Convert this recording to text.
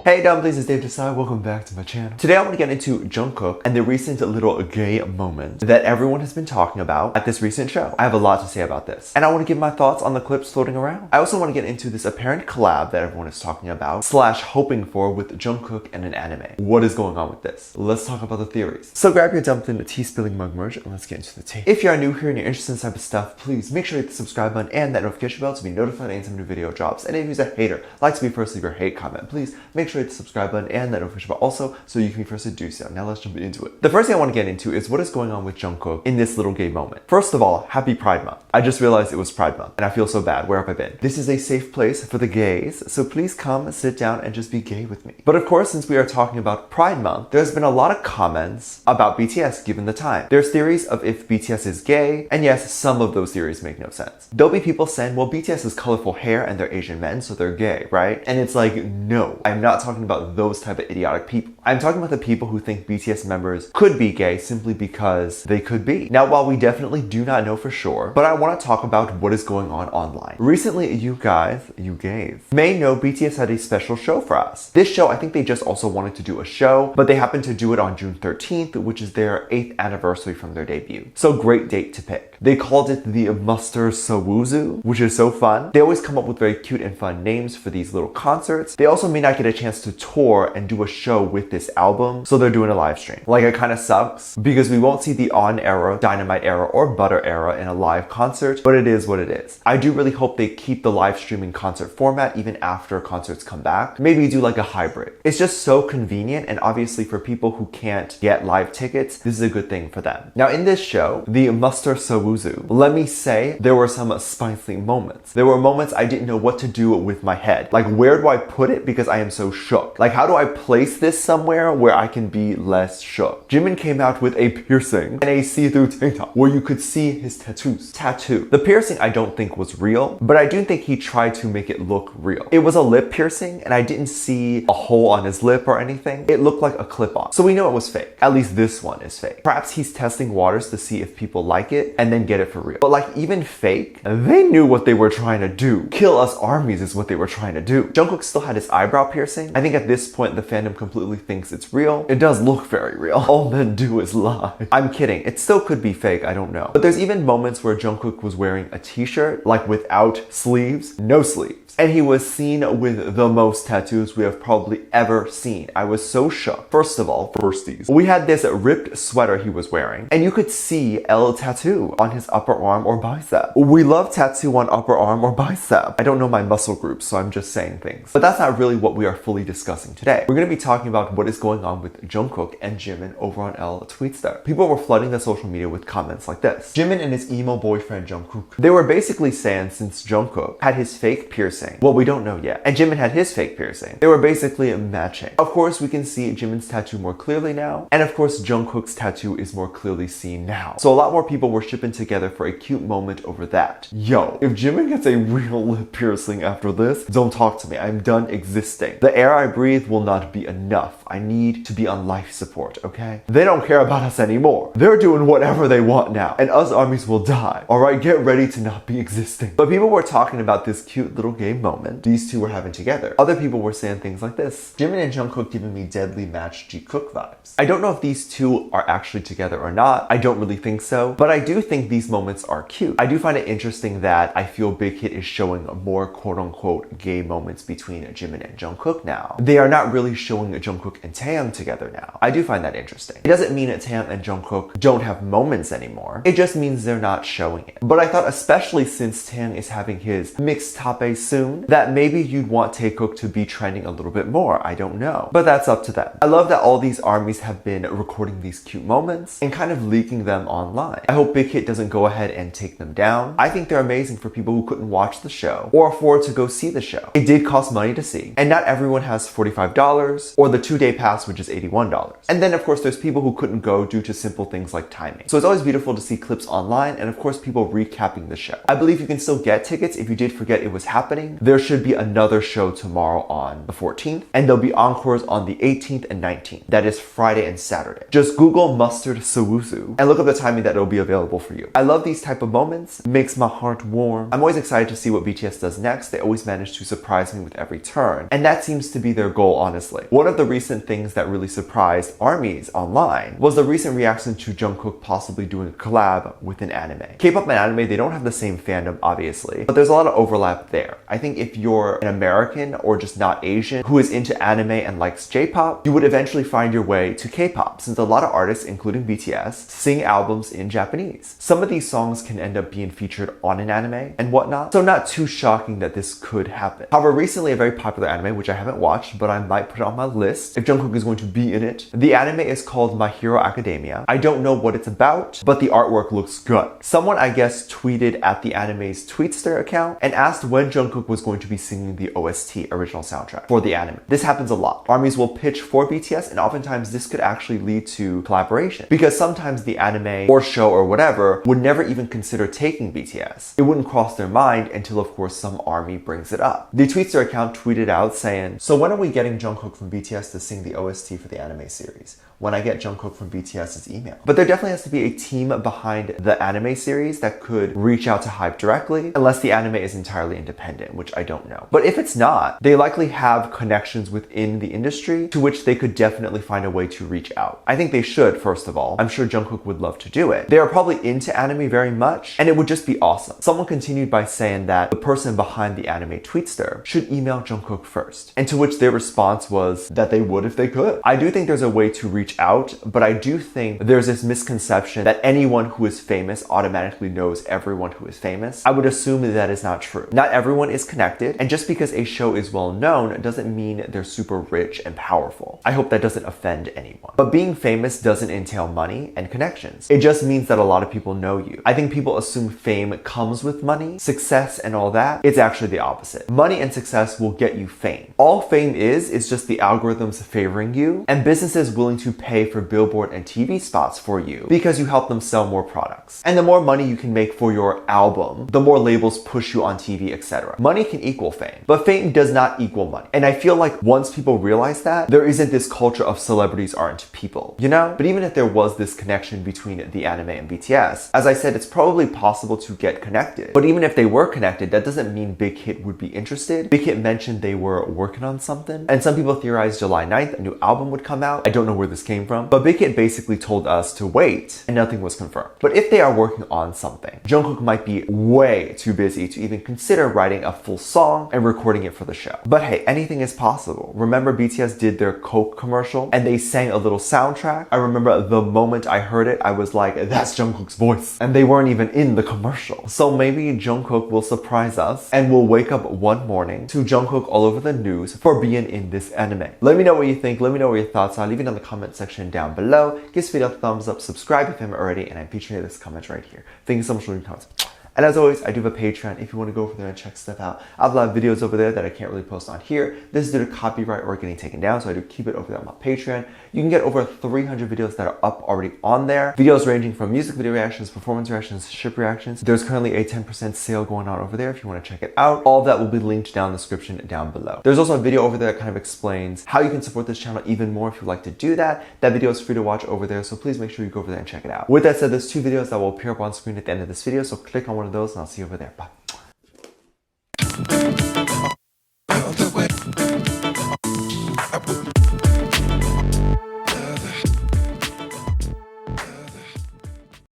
Hey dumplings, it's Dave Desai. Welcome back to my channel. Today I want to get into Jungkook and the recent little gay moment that everyone has been talking about at this recent show. I have a lot to say about this, and I want to give my thoughts on the clips floating around. I also want to get into this apparent collab that everyone is talking about / hoping for with Jungkook and an anime. What is going on with this? Let's talk about the theories. So grab your dumpling tea spilling mug merge and let's get into the tea. If you are new here and you're interested in this type of stuff, please make sure to hit the subscribe button and that notification bell to be notified anytime a new video drops. And if you're a hater, like to be first, leave your hate comment. Please make sure to hit the subscribe button and that notification bell also so you can be first to do so. Now let's jump into it. The first thing I want to get into is what is going on with Jungkook in this little gay moment. First of all, happy Pride Month. I just realized it was Pride Month and I feel so bad. Where have I been? This is a safe place for the gays, so please come sit down and just be gay with me. But of course, since we are talking about Pride Month, there's been a lot of comments about BTS given the time. There's theories of if BTS is gay, and yes, some of those theories make no sense. There'll be people saying, well, BTS has colorful hair and they're Asian men, so they're gay, right? And it's like, no, I'm not talking about those type of idiotic people. I'm talking about the people who think BTS members could be gay simply because they could be. Now, while we definitely do not know for sure, but I want to talk about what is going on online. Recently, you gays, may know BTS had a special show for us. This show, I think they just also wanted to do a show, but they happened to do it on June 13th, which is their 8th anniversary from their debut. So great date to pick. They called it the Muster Sowoozoo, which is so fun. They always come up with very cute and fun names for these little concerts. They also may not get a chance to tour and do a show with this album, so they're doing a live stream. Like, it kind of sucks because we won't see the On era, Dynamite era, or Butter era in a live concert, but it is what it is. I do really hope they keep the live streaming concert format even after concerts come back. Maybe do like a hybrid. It's just so convenient, and obviously for people who can't get live tickets, this is a good thing for them. Now in this show, the Muster Sowoozoo, let me say there were some spicy moments. There were moments I didn't know what to do with my head. Like, where do I put it because I am so shook? Like, how do I place this somewhere where I can be less shook? Jimin came out with a piercing and a see-through tank top where you could see his tattoo. The piercing I don't think was real, but I do think he tried to make it look real. It was a lip piercing and I didn't see a hole on his lip or anything. It looked like a clip-on. So we know it was fake. At least this one is fake. Perhaps he's testing waters to see if people like it and then get it for real. But like, even fake, they knew what they were trying to do. Kill us armies is what they were trying to do. Jungkook still had his eyebrow piercing. I think at this point the fandom completely thinks it's real. It does look very real. All men do is lie. I'm kidding. It still could be fake. I don't know. But there's even moments where Jungkook was wearing a t-shirt, like without sleeves, no sleeves. And he was seen with the most tattoos we have probably ever seen. I was so shook. First of all, firsties. We had this ripped sweater he was wearing, and you could see L tattoo on his upper arm or bicep. We love tattoo on upper arm or bicep. I don't know my muscle groups, so I'm just saying things. But that's not really what we are fully discussing today. We're going to be talking about what is going on with Jungkook and Jimin over on L Tweetstar. People were flooding the social media with comments like this. Jimin and his emo boyfriend Jungkook. They were basically saying since Jungkook had his fake piercing, well, we don't know yet, and Jimin had his fake piercing, they were basically matching. Of course, we can see Jimin's tattoo more clearly now, and of course, Jungkook's tattoo is more clearly seen now. So a lot more people were shipping together for a cute moment over that. Yo, if Jimin gets a real lip piercing after this, don't talk to me. I'm done existing. The air I breathe will not be enough. I need to be on life support, okay? They don't care about us anymore. They're doing whatever they want now, and us armies will die. All right, get ready to not be existing. But people were talking about this cute little game moment these two were having together. Other people were saying things like this. Jimin and Jungkook giving me deadly match Jungkook vibes. I don't know if these two are actually together or not. I don't really think so, but I do think these moments are cute. I do find it interesting that I feel Big Hit is showing more quote-unquote gay moments between Jimin and Jungkook now. They are not really showing Jungkook and Taeyang together now. I do find that interesting. It doesn't mean that Taeyang and Jungkook don't have moments anymore. It just means they're not showing it. But I thought, especially since Taeyang is having his mixed tape soon, that maybe you'd want Taekook to be trending a little bit more. I don't know. But that's up to them. I love that all these armies have been recording these cute moments and kind of leaking them online. I hope Big Hit doesn't go ahead and take them down. I think they're amazing for people who couldn't watch the show or afford to go see the show. It did cost money to see, and not everyone has $45 or the 2-day pass, which is $81. And then of course there's people who couldn't go due to simple things like timing. So it's always beautiful to see clips online and of course people recapping the show. I believe you can still get tickets if you did forget it was happening, then there should be another show tomorrow on the 14th, and there'll be encores on the 18th and 19th. That is Friday and Saturday. Just Google Muster Sowoozoo and look up the timing that it'll be available for you. I love these type of moments. It makes my heart warm. I'm always excited to see what BTS does next. They always manage to surprise me with every turn, and that seems to be their goal, honestly. One of the recent things that really surprised ARMYs online was the recent reaction to Jungkook possibly doing a collab with an anime. K-pop and anime, they don't have the same fandom, obviously, but there's a lot of overlap there. I think if you're an American or just not Asian who is into anime and likes J-pop, you would eventually find your way to K-pop, since a lot of artists, including BTS, sing albums in Japanese. Some of these songs can end up being featured on an anime and whatnot, so not too shocking that this could happen. However, recently a very popular anime, which I haven't watched, but I might put it on my list if Jungkook is going to be in it. The anime is called My Hero Academia. I don't know what it's about, but the artwork looks good. Someone, I guess, tweeted at the anime's Tweetster account and asked when Jungkook was going to be singing the OST, original soundtrack, for the anime. This happens a lot. ARMYs will pitch for BTS, and oftentimes this could actually lead to collaboration, because sometimes the anime or show or whatever would never even consider taking BTS. It wouldn't cross their mind until, of course, some ARMY brings it up. The Tweetster account tweeted out saying, "So when are we getting Jungkook from BTS to sing the OST for the anime series? When I get Jungkook from BTS's email." But there definitely has to be a team behind the anime series that could reach out to HYBE directly, unless the anime is entirely independent, which I don't know. But if it's not, they likely have connections within the industry to which they could definitely find a way to reach out. I think they should, first of all. I'm sure Jungkook would love to do it. They are probably into anime very much, and it would just be awesome. Someone continued by saying that the person behind the anime Tweetster should email Jungkook first, and to which their response was that they would if they could. I do think there's a way to reach out, but I do think there's this misconception that anyone who is famous automatically knows everyone who is famous. I would assume that is not true. Not everyone is connected, and just because a show is well known doesn't mean they're super rich and powerful. I hope that doesn't offend anyone. But being famous doesn't entail money and connections. It just means that a lot of people know you. I think people assume fame comes with money, success, and all that. It's actually the opposite. Money and success will get you fame. All fame is just the algorithms favoring you, and businesses willing to pay for billboard and TV spots for you because you help them sell more products. And the more money you can make for your album, the more labels push you on TV, etc. Money can equal fame, but fame does not equal money. And I feel like once people realize that, there isn't this culture of celebrities aren't people, you know? But even if there was this connection between the anime and BTS, as I said, it's probably possible to get connected. But even if they were connected, that doesn't mean Big Hit would be interested. Big Hit mentioned they were working on something, and some people theorized July 9th a new album would come out. I don't know where this came from, but Big Hit basically told us to wait, and nothing was confirmed. But if they are working on something, Jungkook might be way too busy to even consider writing a full song and recording it for the show. But hey, anything is possible. Remember BTS did their Coke commercial, and they sang a little soundtrack? I remember the moment I heard it, I was like, that's Jungkook's voice. And they weren't even in the commercial. So maybe Jungkook will surprise us, and we'll wake up one morning to Jungkook all over the news for being in this anime. Let me know what you think. Let me know what your thoughts are. Leave it in the comment section down below. Give this video a thumbs up, subscribe if you haven't already, and I appreciate this comment right here. Thank you so much for leaving comments. And as always, I do have a Patreon if you want to go over there and check stuff out. I have a lot of videos over there that I can't really post on here. This is due to copyright or getting taken down, so I do keep it over there on my Patreon. You can get over 300 videos that are up already on there. Videos ranging from music video reactions, performance reactions, ship reactions. There's currently a 10% sale going on over there if you want to check it out. All of that will be linked down in the description down below. There's also a video over there that kind of explains how you can support this channel even more if you'd like to do that. That video is free to watch over there, so please make sure you go over there and check it out. With that said, there's 2 videos that will appear up on screen at the end of this video, so click on one of those and I'll see you over there. Bye.